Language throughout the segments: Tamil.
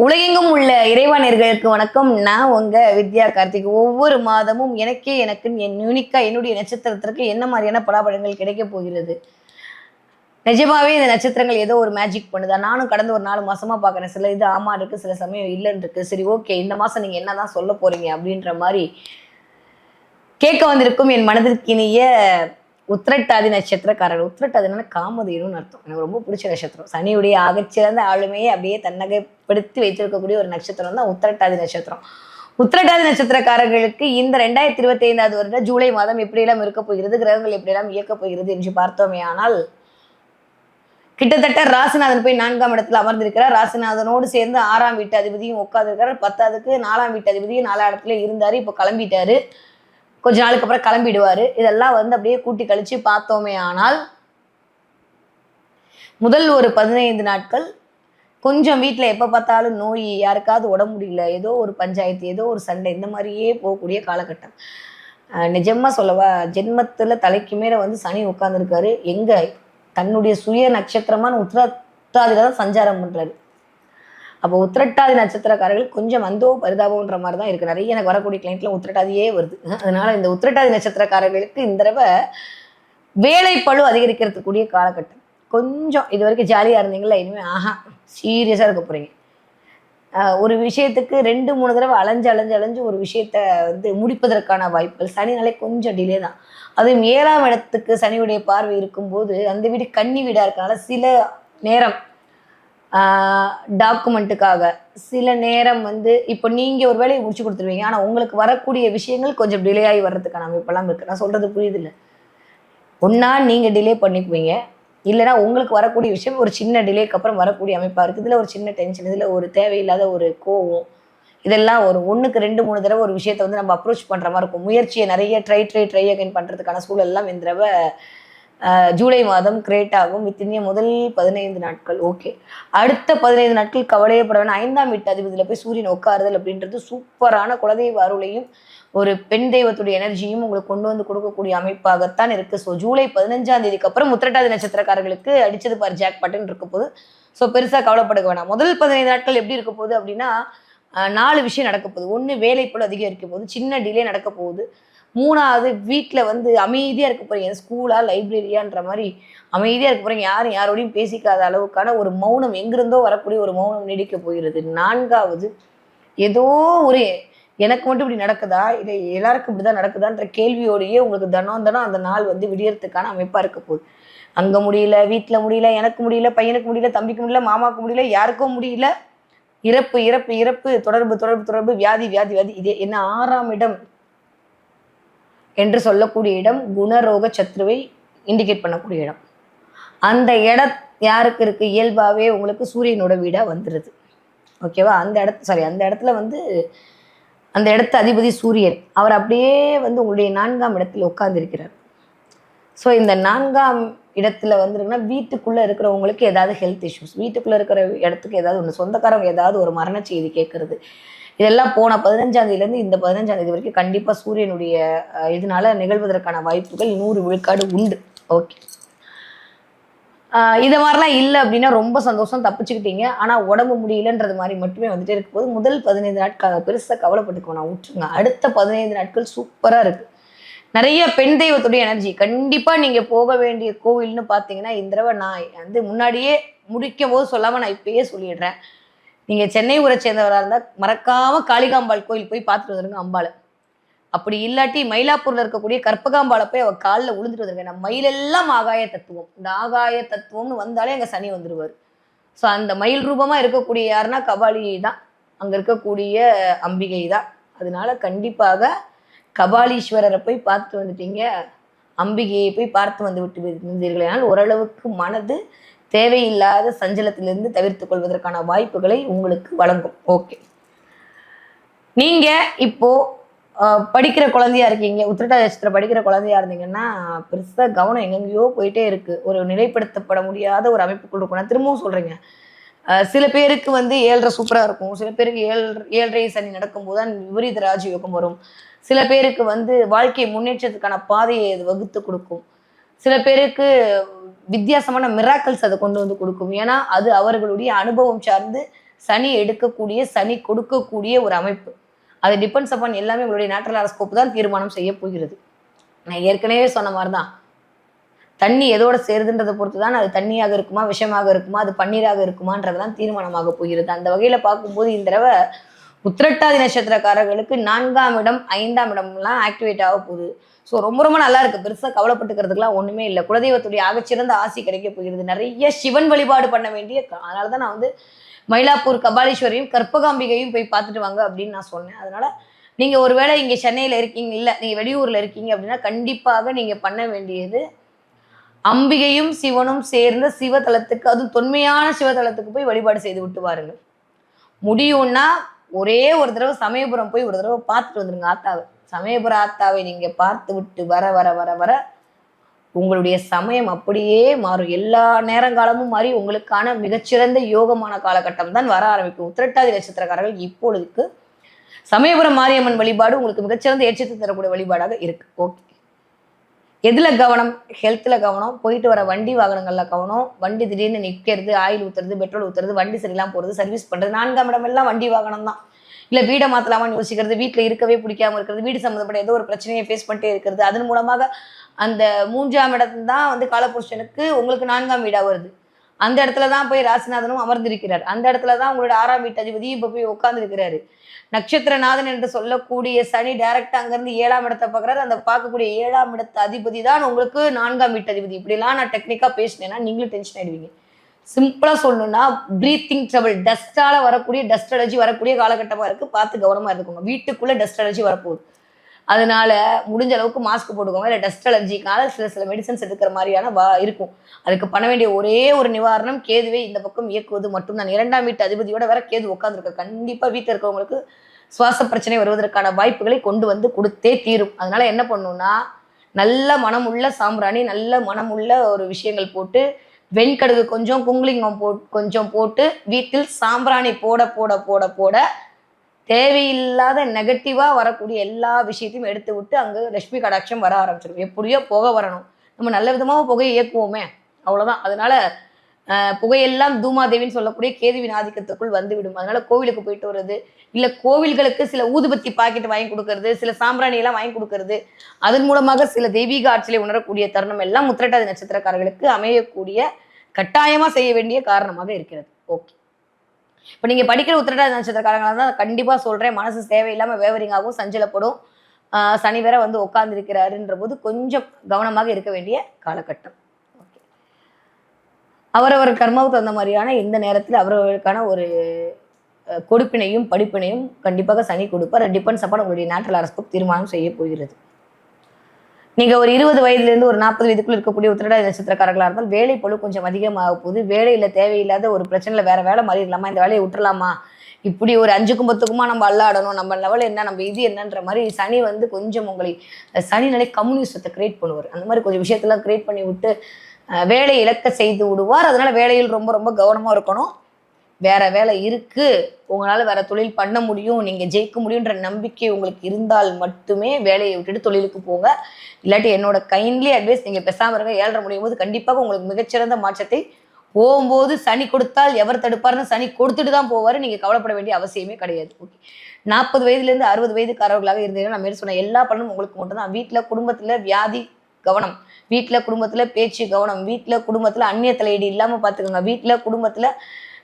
உலகெங்கும் உள்ள இறைவானியர்களுக்கு வணக்கம். நான் உங்க வித்யா கார்த்திக். ஒவ்வொரு மாதமும் எனக்கு என் யூனிக்கா என்னுடைய நட்சத்திரத்திற்கு என்ன மாதிரியான பலாபலன்கள் கிடைக்க போகிறது, நிஜமாவே இந்த நட்சத்திரங்கள் ஏதோ ஒரு மேஜிக் பண்ணுதா? நானும் கடந்த ஒரு 4 மாசமா பாக்குறேன். சில இது ஆமா இருக்கு, சில சமயம் இல்லைன்னு இருக்கு. சரி, ஓகே, இந்த மாசம் நீங்க என்னதான் சொல்ல போறீங்க அப்படின்ற மாதிரி கேட்க வந்திருக்கும் என் மனதிற்கினிய உத்திரட்டாதி நட்சத்திரக்காரர்கள். உத்திரட்டாதினா காமதேனுன்னு அர்த்தம். எனக்கு ரொம்ப பிடிச்ச நட்சத்திரம். சனியுடைய ஆகச்சிறந்த ஆளுமையை அப்படியே தன்னகப்படுத்தி வைத்திருக்கக்கூடிய ஒரு நட்சத்திரம் தான் உத்திரட்டாதி நட்சத்திரம். உத்திரட்டாதி நட்சத்திரக்காரர்களுக்கு இந்த 2025 வருட ஜூலை மாதம் எப்படியெல்லாம் இருக்க போகிறது, கிரகங்கள் எப்படியெல்லாம் இயக்க போகிறது என்று பார்த்தோமே ஆனால், கிட்டத்தட்ட ராசிநாதன் போய் 4ஆம் இடத்துல அமர்ந்திருக்கிறார். ராசிநாதனோடு சேர்ந்து 6ஆம் வீட்டு அதிபதியும் உட்கார்ந்துருக்காரு. 10க்கு 4ஆம் வீட்டு அதிபதியும் 4ஆம் இடத்துல இருந்தாரு. இப்போ கிளம்பிட்டாரு. கொஞ்ச நாளுக்கு அப்புறம் கிளம்பிடுவாரு. இதெல்லாம் அப்படியே கூட்டி கழிச்சு பார்த்தோமே ஆனால், முதல் ஒரு 15 நாட்கள் கொஞ்சம் வீட்டில் எப்போ பார்த்தாலும் நோய், யாருக்காவது உடம்பு முடியல, ஏதோ ஒரு பஞ்சாயத்து, ஏதோ ஒரு சண்டை, இந்த மாதிரியே போகக்கூடிய காலகட்டம். நிஜமா சொல்லவா, ஜென்மத்தில் தலைக்கு மேலே சனி உட்கார்ந்துருக்காரு. எங்க தன்னுடைய சுய நட்சத்திரமான உத்திரட்டாதியில தான் சஞ்சாரம் பண்றாரு. அப்போ உத்திரட்டாதி நட்சத்திரக்காரர்கள் கொஞ்சம் பரிதாபம்ன்ற மாதிரி தான் இருக்கு. நிறைய எனக்கு வரக்கூடிய கிளைண்ட்லாம் உத்திரட்டாதியே வருது. அதனால இந்த உத்திரட்டாதி நட்சத்திரக்காரர்களுக்கு இந்த தடவை வேலை பளு அதிகரிக்கிறதுக்கூடிய காலகட்டம். கொஞ்சம் இது வரைக்கும் ஜாலியாக இருந்தீங்களா, இனிமேல் சீரியஸாக இருக்க போறீங்க. ஒரு விஷயத்துக்கு 2-3 தடவை அலைஞ்சு ஒரு விஷயத்த முடிப்பதற்கான வாய்ப்புகள். சனினாலே கொஞ்சம் டிலே தான். அதுவும் 7ஆம் இடத்துக்கு சனியுடைய பார்வை இருக்கும்போது, அந்த வீடு கன்னி வீடாக இருக்கனால சில நேரம் டாக்குமெண்ட்டுக்காக, சில நேரம் இப்போ நீங்கள் ஒரு வேலையை முடிச்சு கொடுத்துருவீங்க. ஆனால் உங்களுக்கு வரக்கூடிய விஷயங்கள் கொஞ்சம் டிலே ஆகி வர்றதுக்கான அமைப்பெல்லாம் இருக்குது. நான் சொல்கிறது புரியுது இல்லை? ஒன்றா நீங்கள் டிலே பண்ணிக்குவீங்க, இல்லைனா உங்களுக்கு வரக்கூடிய விஷயம் ஒரு சின்ன டிலேக்கு அப்புறம் வரக்கூடிய அமைப்பாக இருக்குது. இதில் ஒரு சின்ன டென்ஷன், இதில் ஒரு தேவையில்லாத ஒரு கோவம், இதெல்லாம் ஒரு 1க்கு 2-3 தடவை ஒரு விஷயத்தை நம்ம அப்ரோச் பண்ணுற மாதிரி இருக்கும். முயற்சியை நிறைய ட்ரை அகைன் பண்ணுறதுக்கான சூழல் எல்லாம் இந்த தடவை ஜூலை மாதம் கிரியேட் ஆகும். வித்தின் முதல் 15 நாட்கள். ஓகே, அடுத்த 15 நாட்கள் கவலையப்பட வேணாம். 5ஆம் வீட்டு அதிபதியில் போய் சூரியன் உட்காருதல் அப்படின்றது சூப்பரான குலதெய்வ அருளையும் ஒரு பெண் தெய்வத்துடைய எனர்ஜியும் உங்களுக்கு கொண்டு வந்து கொடுக்கக்கூடிய அமைப்பாகத்தான் இருக்கு. ஸோ ஜூலை 15ஆம் தேதிக்கு அப்புறம் உத்திரட்டாதி நட்சத்திரக்காரர்களுக்கு அடிச்சது பார் ஜாக் பட்டன் இருக்க போது. ஸோ பெருசாக கவலைப்படுக்க வேணாம். முதல் 15 நாட்கள் எப்படி இருக்க போகுது அப்படின்னா, 4 விஷயம் நடக்க போகுது. 1, வேலைப்பளு அதிகரிக்க போகுது, சின்ன டிலே நடக்க போகுது. 3வது, வீட்டில் அமைதியாக இருக்க போறீங்க. ஸ்கூலா லைப்ரரியான்ற மாதிரி அமைதியாக இருக்க போறீங்க. யாரும் யாரோடையும் பேசிக்காத அளவுக்கான ஒரு மௌனம், எங்கிருந்தோ வரக்கூடிய ஒரு மௌனம் நீடிக்க போகிறது. 4வது, ஏதோ ஒரு எனக்கு மட்டும் இப்படி நடக்குதா, இல்லை எல்லாருக்கும் இப்படிதான் நடக்குதான்ற கேள்வியோடையே உங்களுக்கு தினம் அந்த நாள் விடியறதுக்கான அமைப்பாக இருக்க போகுது. அங்கே முடியல, வீட்டில் முடியல, எனக்கு முடியல, பையனுக்கு முடியல, தம்பிக்கு முடியல, மாமாவுக்கு முடியல, யாருக்கும் முடியல. இறப்பு இறப்பு இறப்பு, தொடர்பு, வியாதி, இதே என்ன 6ஆம் இடம் என்று சொல்லக்கூடிய இடம் குணரோக சத்ருவை இண்டிகேட் பண்ணக்கூடிய இடம். அந்த இடம் யாருக்கு இருக்கு? இயல்பாகவே உங்களுக்கு சூரியனோட வீடாக வந்துடுது. ஓகேவா? அந்த இடத்துல அந்த இடத்து அதிபதி சூரியன். அவர் அப்படியே உங்களுடைய 4ஆம் இடத்துல உட்கார்ந்துருக்கிறார். ஸோ இந்த 4ஆம் இடத்துல இருக்குன்னா, வீட்டுக்குள்ளே இருக்கிறவங்களுக்கு ஏதாவது ஹெல்த் இஷ்யூஸ், வீட்டுக்குள்ளே இருக்கிற இடத்துக்கு ஏதாவது ஒன்று, சொந்தக்காரங்க ஏதாவது ஒரு மரண செய்தி கேட்கறது, இதெல்லாம் போன 15ஆம் தேதியிலேருந்து இந்த 15ஆம் தேதி வரைக்கும் கண்டிப்பாக சூரியனுடைய இதனால நிகழ்வதற்கான வாய்ப்புகள் 100 விழுக்காடு உண்டு. ஓகே, இதை மாதிரிலாம் இல்லை அப்படின்னா ரொம்ப சந்தோஷம், தப்பிச்சுக்கிட்டீங்க. ஆனால் உடம்பு முடியலன்றது மாதிரி மட்டுமே இருக்க போது. முதல் 15 நாட்கள் பெருசாக கவலைப்பட்டுக்கோ, நான் விட்டுருங்க. அடுத்த 15 நாட்கள் சூப்பராக இருக்குது. நிறைய பெண் தெய்வத்துடைய எனர்ஜி. கண்டிப்பாக நீங்கள் போக வேண்டிய கோவில்னு பார்த்தீங்கன்னா, இந்த தடவை நான் முன்னாடியே முடிக்கும் போது சொல்லாமல் நான் இப்பயே சொல்லிடுறேன். நீங்கள் சென்னை ஊரை சேர்ந்தவராக இருந்தால் மறக்காமல் காளிகாம்பாள் கோயில் போய் பார்த்துட்டு வந்துருங்க அம்பாளை. அப்படி இல்லாட்டி மயிலாப்பூரில் இருக்கக்கூடிய கற்பகாம்பாளை போய் அவள் காலில் விழுந்துட்டு வந்துருங்க. நம்ம மயிலெல்லாம் ஆகாய தத்துவம். இந்த ஆகாய தத்துவம்னு வந்தாலே அங்கே சனி வந்துடுவார். ஸோ அந்த மயில் ரூபமாக இருக்கக்கூடிய யாருன்னா கபாலி தான், அங்கே இருக்கக்கூடிய அம்பிகை தான். அதனால கண்டிப்பாக கபாலீஸ்வரரை போய் பார்த்து வந்துட்டீங்க, அம்பிகையை போய் பார்த்து வந்து விட்டு இருந்தீர்களால் ஓரளவுக்கு மனது தேவையில்லாத சஞ்சலத்திலிருந்து தவிர்த்து கொள்வதற்கான வாய்ப்புகளை உங்களுக்கு வழங்கும். ஓகே, நீங்க இப்போ படிக்கிற குழந்தையா இருக்கீங்க, உத்திரட்டாதி நட்சத்திரம் படிக்கிற குழந்தையா இருந்தீங்கன்னா பெருசா கவனம் எங்கெங்கயோ போயிட்டே இருக்கு. ஒரு நிலைப்படுத்தப்பட முடியாத ஒரு அமைப்புக்குள் இருக்கும். நான் திரும்பவும் சொல்றேங்க, சில பேருக்கு 7.5 சூப்பரா இருக்கும், சில பேருக்கு 7.5 சனி நடக்கும்போது தான் விபரீத ராஜயோகம் வரும். சில பேருக்கு வாழ்க்கை முன்னேற்றத்துக்கான பாதையை அது வகுத்து கொடுக்கும். சில பேருக்கு வித்தியாசமான மிராக்கல்ஸ் அதை கொண்டு கொடுக்கும். ஏன்னா அது அவர்களுடைய அனுபவம் சார்ந்து சனி எடுக்கக்கூடிய, சனி கொடுக்கக்கூடிய ஒரு அமைப்பு. அது டிபெண்ட்ஸ் அப்பான் எல்லாமே உங்களுடைய நேச்சுரல் ஹாரோஸ்கோப் தான் தீர்மானம் செய்ய போகிறது. நான் ஏற்கனவே சொன்ன மாதிரி தான், தண்ணி எதோட சேருதுன்றதை பொறுத்து தான் அது தண்ணியாக இருக்குமா, விஷமாக இருக்குமா, அது பன்னீராக இருக்குமான்றதெல்லாம் தீர்மானமாக போகிறது. அந்த வகையில் பார்க்கும்போது இந்த தடவை உத்திரட்டாதி நட்சத்திரக்காரர்களுக்கு 4ஆம் இடம் 5ஆம் இடம்லாம் ஆக்டிவேட் ஆக போகுது. ஸோ ரொம்ப ரொம்ப நல்லா இருக்கு. பெருசாக கவலைப்பட்டுக்கிறதுக்குலாம் ஒன்றுமே இல்லை. குலதெய்வத்துடைய ஆகச்சிறந்த ஆசி கிடைக்க போகிறது. நிறைய சிவன் வழிபாடு பண்ண வேண்டிய, அதனால தான் நான் வந்து மயிலாப்பூர் கபாலீஸ்வரையும் கற்பகாம்பிகையும் போய் பார்த்துட்டு வாங்க அப்படின்னு நான் சொன்னேன். அதனால நீங்கள் ஒருவேளை இங்கே சென்னையில் இருக்கீங்க, இல்லை நீங்கள் வெளியூரில் இருக்கீங்க அப்படின்னா கண்டிப்பாக நீங்கள் பண்ண வேண்டியது அம்பிகையும் சிவனும் சேர்ந்த சிவதலத்துக்கு, அதுவும் தொன்மையான சிவதலத்துக்கு போய் வழிபாடு செய்து விட்டு வாருங்கள். முடியும்னா ஒரே ஒரு தடவை சமயபுரம் போய் ஒரு தடவை பார்த்துட்டு வந்துருங்க ஆத்தாவை. சமயபுர ஆத்தாவை நீங்க பார்த்து விட்டு வர வர வர வர உங்களுடைய சமயம் அப்படியே மாறும். எல்லா நேரங்காலமும் மாறி உங்களுக்கான மிகச்சிறந்த யோகமான காலகட்டம் தான் வர ஆரம்பிக்கும். உத்திரட்டாதி நட்சத்திரக்காரர்கள் இப்பொழுதுக்கு சமயபுரம் மாரியம்மன் வழிபாடு உங்களுக்கு மிகச்சிறந்த ஏற்றத்தை தரக்கூடிய வழிபாடாக இருக்கு. ஓகே, எதுல கவனம்? ஹெல்த்ல கவனம், போயிட்டு வர வண்டி வாகனங்கள்ல கவனம். வண்டி திடீர்னு நிற்கிறது, ஆயில் ஊத்துறது, பெட்ரோல் ஊத்துறது, வண்டி சரியில்லாம போறது, சர்வீஸ் பண்றது. 4ஆம் இடம் எல்லாம் வண்டி வாகனம் தான். இல்ல வீடை மாத்தலாமான்னு யோசிக்கிறது, வீட்டுல இருக்கவே பிடிக்காம இருக்கிறது, வீடு சம்மந்தப்பட்ட ஏதோ ஒரு பிரச்சனையை ஃபேஸ் பண்ணிட்டே இருக்கிறது. அதன் மூலமாக அந்த 3ஆம் இடம் தான் வந்து காலபுருஷனுக்கு உங்களுக்கு 4ஆம் வீடா வருது. அந்த இடத்துல தான் போய் ராசிநாதனும் அமர்ந்திருக்கிறார். அந்த இடத்துல தான் உங்களோட 6ஆம் வீட்டு அதிபதி இப்ப போய் உட்கார்ந்து இருக்கிறாரு. நட்சத்திரநாதன் என்று சொல்லக்கூடிய சனி டைரக்டா அங்கிருந்து 7ஆம் இடத்தை பார்க்குறாரு. அந்த பார்க்கக்கூடிய 7ஆம் இடத்து அதிபதி தான் உங்களுக்கு 4ஆம் வீட்டு அதிபதி. இப்படிலாம் நான் டெக்னிக்கா பேசினேன்னா நீங்களும் டென்ஷன் ஆயிடுவீங்க. சிம்பிளா சொல்லணும்னா பிரீத்திங் ட்ரபிள், டஸ்டால வரக்கூடிய, டஸ்ட் அலர்ஜி வரக்கூடிய காலகட்டமா இருக்கு. பார்த்து கவனமா இருந்துக்கோங்க. வீட்டுக்குள்ள டஸ்ட் அலர்ஜி வரப்போகுது. அதனால முடிஞ்ச அளவுக்கு மாஸ்க் போட்டுக்கோங்க. இல்லை டஸ்ட் அலர்ஜிக்கான சில மெடிசன்ஸ் எடுக்கிற மாதிரியான இருக்கும். அதுக்கு பண்ண வேண்டிய ஒரே ஒரு நிவாரணம் கேதுவை இந்த பக்கம் இயக்குவது மட்டும்தான். 2ஆம் வீட்டு அதிபதியோட வேற கேது உட்காந்துருக்க. கண்டிப்பா வீட்டில் இருக்கிறவங்களுக்கு சுவாச பிரச்சனை வருவதற்கான வாய்ப்புகளை கொண்டு வந்து கொடுத்தே தீரும். அதனால என்ன பண்ணணும்னா, நல்ல மனமுள்ள சாம்பிராணி, நல்ல மனமுள்ள ஒரு விஷயங்கள் போட்டு, வெண்கடுகு கொஞ்சம், குங்குலிங்கம் கொஞ்சம் போட்டு வீட்டில் சாம்பிராணி போட போட போட போட தேவையில்லாத நெகட்டிவா வரக்கூடிய எல்லா விஷயத்தையும் எடுத்து விட்டு அங்க லட்சுமி கடாட்சம் வர ஆரம்பிச்சிடும். எப்படியோ புகை வரணும், நம்ம நல்ல விதமாக புகையை இயக்குவோமே, அவ்வளவுதான். அதனால புகையெல்லாம் தூமாதேவின்னு சொல்லக்கூடிய கேதுவின் ஆதிக்கத்துக்குள் வந்துவிடும். அதனால கோவிலுக்கு போயிட்டு வர்றது, இல்ல கோவில்களுக்கு சில ஊதுபத்தி பாக்கெட் வாங்கி கொடுக்கறது, சில சாம்பிராணி எல்லாம் வாங்கி கொடுக்கறது, அதன் மூலமாக சில தெய்வீக ஆற்றலை உணரக்கூடிய தருணம் எல்லாம் உத்திரட்டாதி நட்சத்திரக்காரர்களுக்கு அமையக்கூடிய, கட்டாயமா செய்ய வேண்டிய காரணமாக இருக்கிறது. ஓகே, இப்ப நீங்க படிக்கிற உத்திரட்டாதி நட்சத்திரக்காரங்களா தான் கண்டிப்பா சொல்றேன், மனசு தேவையில்லாம வேவரிங்காகவும் சஞ்சலப்படும். சனி வேற வந்து உட்கார்ந்து இருக்கிறாருன்ற போது கொஞ்சம் கவனமாக இருக்க வேண்டிய காலகட்டம். ஓகே, அவரவர் கர்மாவுக்கு தகுந்த மாதிரியான இந்த நேரத்தில் அவரவர்களுக்கான ஒரு கொடுப்பினையும் படிப்பினையும் கண்டிப்பாக சனி கொடுப்பார். டிபெண்ட்ஸ் அப்பான் உங்களுடைய நேச்சுரல் ஹாரோஸ்கோப் தீர்மானம் செய்ய போகிறது. நீங்க ஒரு 20 வயதுலேருந்து ஒரு 40 வயதுக்குள்ள இருக்கக்கூடிய உத்திரட்டாதி நட்சத்திரக்காரர்களாக இருந்தால் வேலை பளு கொஞ்சம் அதிகமாக போகுது. வேலையில தேவையில்லாத ஒரு பிரச்சனையில வேற வேலை மாறிடலாமா, இந்த வேலையை விட்டுறலாமா, இப்படி ஒரு 5க்கும் 10க்குமா நம்ம அல்லாடணும், நம்ம லெவல் என்ன, நம்ம இது என்னன்ற மாதிரி சனி வந்து கொஞ்சம் உங்களை சனினாலே கம்யூனிசத்தை கிரியேட் பண்ணுவார். அந்த மாதிரி கொஞ்சம் விஷயத்தெல்லாம் கிரியேட் பண்ணி விட்டு வேலை இழக்க செய்து விடுவார். அதனால வேலையில் ரொம்ப ரொம்ப கவனமா இருக்கணும். வேற வேலை இருக்கு, உங்களால வேற தொழில் பண்ண முடியும், நீங்க ஜெயிக்க முடியுன்ற நம்பிக்கை உங்களுக்கு இருந்தால் மட்டுமே வேலையை விட்டுட்டு தொழிலுக்கு போங்க. இல்லாட்டி என்னோட கைண்ட்லி அட்வைஸ், நீங்க பேசாம இருங்க. 7:30 முடியும் போது கண்டிப்பாக உங்களுக்கு மிகச்சிறந்த மாற்றத்தை, போகும்போது சனி கொடுத்தால் எவர் தடுப்பார்னு சனி கொடுத்துட்டு தான் போவாரு. நீங்க கவலைப்பட வேண்டிய அவசியமே கிடையாது. ஓகே, 40 வயதுலேருந்து 60 வயதுக்காரர்களாக இருந்தீங்கன்னா நான் மேலே சொன்ன எல்லா பலனும் உங்களுக்கு மட்டும் தான். வீட்டுல குடும்பத்துல வியாதி கவனம், வீட்டுல குடும்பத்துல பேச்சு கவனம், வீட்டுல குடும்பத்துல அந்நிய தலையீடு இல்லாம பாத்துக்கோங்க. வீட்டுல குடும்பத்துல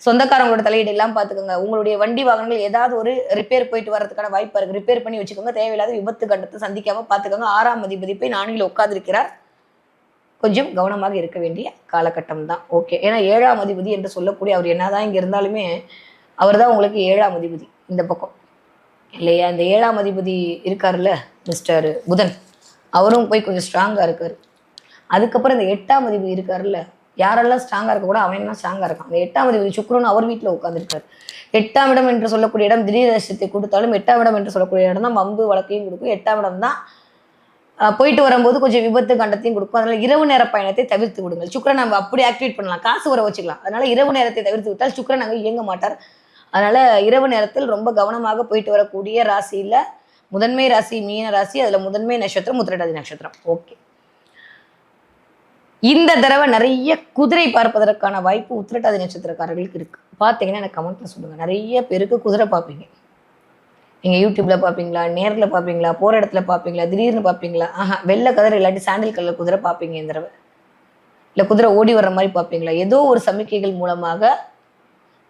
சொந்தக்காரங்களோட தலையீடு எல்லாம் பார்த்துக்கோங்க. உங்களுடைய வண்டி வாகனங்கள் ஏதாவது ஒரு ரிப்பேர் போயிட்டு வரதுக்கான வாய்ப்பு இருக்கு, ரிப்பேர் பண்ணி வச்சுக்கோங்க. தேவையில்லாத விபத்து கண்டத்தை சந்திக்காம பார்த்துக்கோங்க. 6ஆம் அதிபதி போய் 4ல் உட்கார்ந்திருக்கிறார். கொஞ்சம் கவனமாக இருக்க வேண்டிய காலகட்டம் தான். ஓகே, ஏன்னா 7ஆம் அதிபதி என்று சொல்லக்கூடிய அவர் என்னதான் இங்க இருந்தாலுமே அவர் தான் உங்களுக்கு 7ஆம் அதிபதி இந்த பக்கம் இல்லையா. இந்த 7ஆம் அதிபதி இருக்காருல்ல மிஸ்டர் புதன், அவரும் போய் கொஞ்சம் ஸ்ட்ராங்கா இருக்காரு. அதுக்கப்புறம் இந்த 8ஆம் அதிபதி இருக்காருல்ல, யாரெல்லாம் ஸ்ட்ராங்கா இருக்க கூட அவன் தான் ஸ்ட்ராங்கா இருக்கான். அந்த 8ஆம் அதிபதி சுக்கிரன் அவர் வீட்டில் உட்காந்துருக்காரு. 8ஆம் இடம் என்று சொல்லக்கூடிய இடம் திடீர் அதிர்ஷ்டத்தை கொடுத்தாலும் 8ஆம் இடம் என்று சொல்லக்கூடிய இடம் தான் வம்பு வழக்கையும் கொடுக்கும். 8ஆம் இடம் தான் போயிட்டு வரும்போது கொஞ்சம் விபத்து கண்டத்தையும் கொடுக்கும். அதனால இரவு நேர பயணத்தை தவிர்த்து விடுங்கள். சுக்கிரன் நம்ம அப்படி ஆக்டிவேட் பண்ணலாம், காசு வர வச்சுக்கலாம். அதனால இரவு நேரத்தை தவிர்த்து விட்டால் சுக்கிரன் அங்கே இயங்க மாட்டார். அதனால இரவு நேரத்தில் ரொம்ப கவனமாக போயிட்டு வரக்கூடிய ராசியில முதன்மை ராசி மீன ராசி, அதுல முதன்மை நட்சத்திரம் உத்திரட்டாதி நட்சத்திரம். ஓகே, இந்த தடவை நிறைய குதிரை பார்ப்பதற்கான வாய்ப்பு உத்திரட்டாதி நட்சத்திரக்காரர்களுக்கு இருக்கு. பார்த்தீங்கன்னா எனக்கு கமெண்ட்ல சொல்லுங்க. நிறைய பேருக்கு குதிரை பார்ப்பீங்க. நீங்க யூடியூப்ல பார்ப்பீங்களா, நேர்ல பார்ப்பீங்களா, போற இடத்துல பார்ப்பீங்களா, திடீர்னு பார்ப்பீங்களா? வெள்ளை கலர் இல்லாட்டி சாண்டில் கலர் குதிரை பார்ப்பீங்க இந்த தடவை. இல்ல குதிரை ஓடி வர்ற மாதிரி பார்ப்பீங்களா? ஏதோ ஒரு சமிக்கைகள் மூலமாக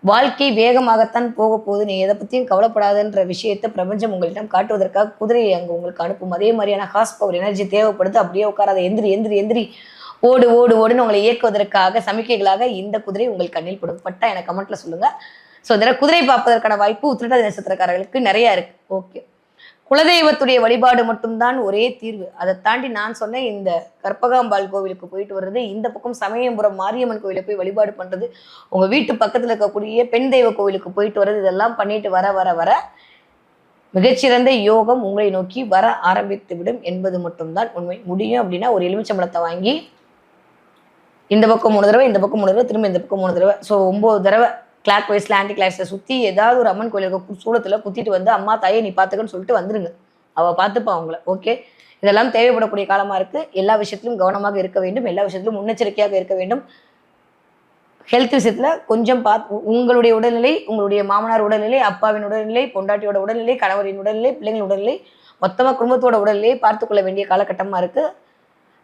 வாழ்க்கை வேகமாகத்தான் போக போகுது, நீ எதை பத்தியும் கவலைப்படாதுன்ற விஷயத்தை பிரபஞ்சம் உங்களிடம் காட்டுவதற்காக குதிரையை அங்க உங்களுக்கு அனுப்பும். அதே மாதிரியான ஹார்ஸ் பவர் எனர்ஜி தேவைப்படுது. அப்படியே உட்காராத, எந்திரி எந்திரி எந்திரி, ஓடு ஓடு ஓடுன்னு உங்களை இயக்குவதற்காக சமிக்கைகளாக இந்த குதிரை உங்கள் கண்ணில் படும். பட்டா எனக்கு கமெண்ட்ல சொல்லுங்க. ஸோ இதில் குதிரை பார்ப்பதற்கான வாய்ப்பு உத்திரட்டாதி நட்சத்திரக்காரர்களுக்கு நிறைய இருக்கு. ஓகே, குலதெய்வத்துடைய வழிபாடு மட்டும்தான் ஒரே தீர்வு. அதை தாண்டி நான் சொன்ன இந்த கற்பகாம்பாள் கோவிலுக்கு போயிட்டு வர்றது, இந்த பக்கம் சமயபுரம் மாரியம்மன் கோவிலை போய் வழிபாடு பண்றது, உங்க வீட்டு பக்கத்துல இருக்கக்கூடிய பெண் தெய்வ கோவிலுக்கு போயிட்டு வர்றது, இதெல்லாம் பண்ணிட்டு வர வர வர மிகச்சிறந்த யோகம் உங்களை நோக்கி வர ஆரம்பித்து விடும் என்பது மட்டும்தான் உண்மை. முடியும் அப்படின்னா ஒரு எலுமிச்சம்பழத்தை வாங்கி இந்த பக்கம் 3 தடவை, இந்த பக்கம் 3 தடவை, திரும்ப இந்த பக்கம் 3 தடவை, ஸோ 9 தடவை கிளாக் வைஸ்ல ஆன்டி கிளாக்ஸை சுற்றி ஏதாவது ஒரு அம்மன் கோயிலுக்கு சூளத்தில் குத்திட்டு வந்து, அம்மா தாயை நீ பார்த்துக்கன்னு சொல்லிட்டு வந்துருங்க. அவள் பார்த்துப்பா அவங்கள. ஓகே, இதெல்லாம் தேவைப்படக்கூடிய காலமாக இருக்குது. எல்லா விஷயத்திலும் கவனமாக இருக்க வேண்டும், எல்லா விஷயத்திலும் முன்னெச்சரிக்கையாக இருக்க வேண்டும். ஹெல்த் விஷயத்தில் கொஞ்சம் உங்களுடைய உடல்நிலை, உங்களுடைய மாமனார் உடல்நிலை, அப்பாவின் உடல்நிலை, பொண்டாட்டியோட உடல்நிலை, கணவரின் உடல்நிலை, பிள்ளைங்களின் உடல்நிலை, மொத்தமாக குடும்பத்தோட உடல்நிலையை பார்த்துக்கொள்ள வேண்டிய காலகட்டமாக இருக்குது.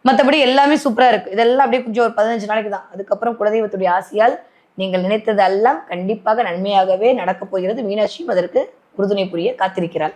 மற்றபடி எல்லாமே சூப்பராக இருக்குது. இதெல்லாம் அப்படியே கொஞ்சம் ஒரு 15 நாளைக்கு தான். அதுக்கப்புறம் குலதெய்வத்துடைய ஆசையால் நீங்கள் நினைத்ததெல்லாம் கண்டிப்பாக நன்மையாகவே நடக்கப் போகிறது. மீனாட்சியும் அதற்கு உறுதுணை புரிய காத்திருக்கிறாள்.